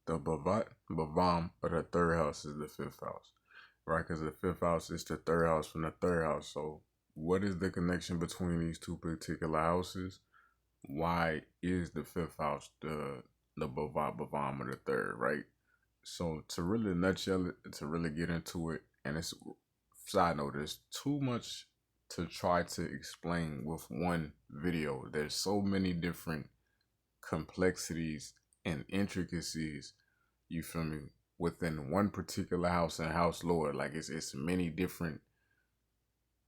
The Bhavat, Bhavam, or the third house is the fifth house, right? Because the fifth house is the third house from the third house. So, what is the connection between these two particular houses? Why is the fifth house the Bhavat, Bhavam, or the third, right? So, to really nutshell it, to really get into it, and it's side note, there's too much to try to explain with one video. There's so many different complexities and intricacies, you feel me, within one particular house and house lore. Like it's many different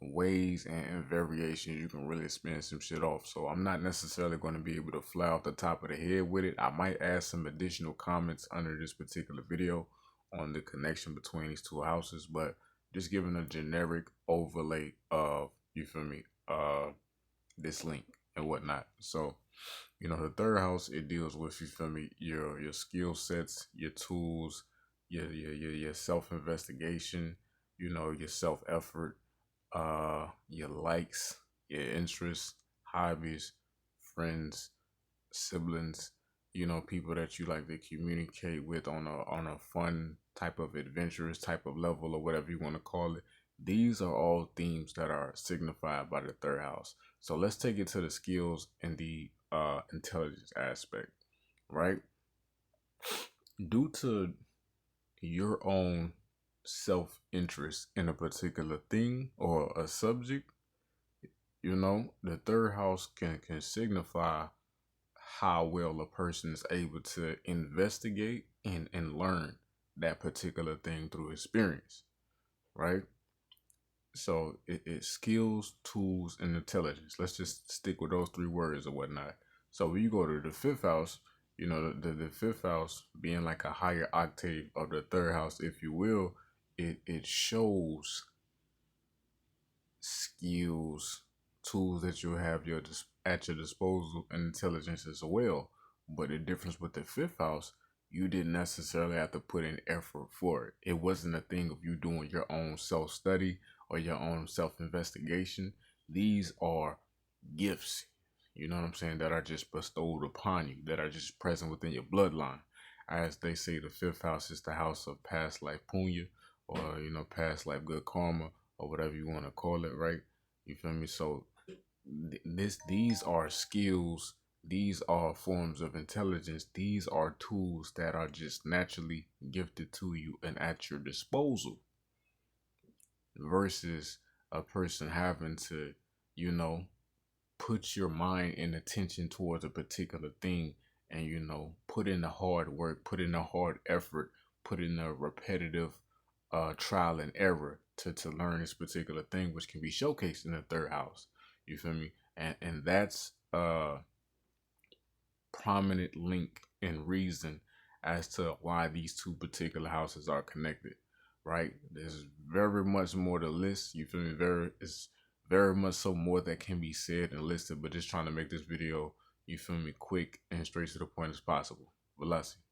ways and variations you can really spin some shit off. So I'm not necessarily going to be able to fly off the top of the head with it. I might add some additional comments under this particular video on the connection between these two houses, but just giving a generic overlay of, you feel me, this link and whatnot. So, you know, the third house, it deals with, you feel me, your skill sets, your tools, your self investigation, you know, your self effort, your likes, your interests, hobbies, friends, siblings, you know, people that you like to communicate with on a fun type of adventurous type of level or whatever you want to call it. These are all themes that are signified by the third house. So let's take it to the skills and the intelligence aspect, right? Due to your own self interest in a particular thing or a subject, you know, the third house can signify how well a person is able to investigate and learn that particular thing through experience, right? So it's skills, tools, and intelligence. Let's just stick with those three words or whatnot. So when you go to the fifth house, you know, the fifth house being like a higher octave of the third house, if you will, it shows skills, tools that you have at your disposal, and intelligence as well. But the difference with the fifth house, you didn't necessarily have to put in effort for it. It wasn't a thing of you doing your own self study or your own self investigation. These are gifts, you know what I'm saying, that are just bestowed upon you, that are just present within your bloodline. As they say, the fifth house is the house of past life punya, or, you know, past life good karma, or whatever you want to call it, right? You feel me? So these are skills, these are forms of intelligence, these are tools that are just naturally gifted to you and at your disposal, versus a person having to, you know, put your mind and attention towards a particular thing, and, you know, put in the hard work, put in the hard effort, put in the repetitive trial and error to learn this particular thing, which can be showcased in the third house. You feel me? And that's a prominent link and reason as to why these two particular houses are connected, right? There's very much more to list. You feel me? It's very much so more that can be said and listed, but just trying to make this video, you feel me, quick and straight to the point as possible. Velocity.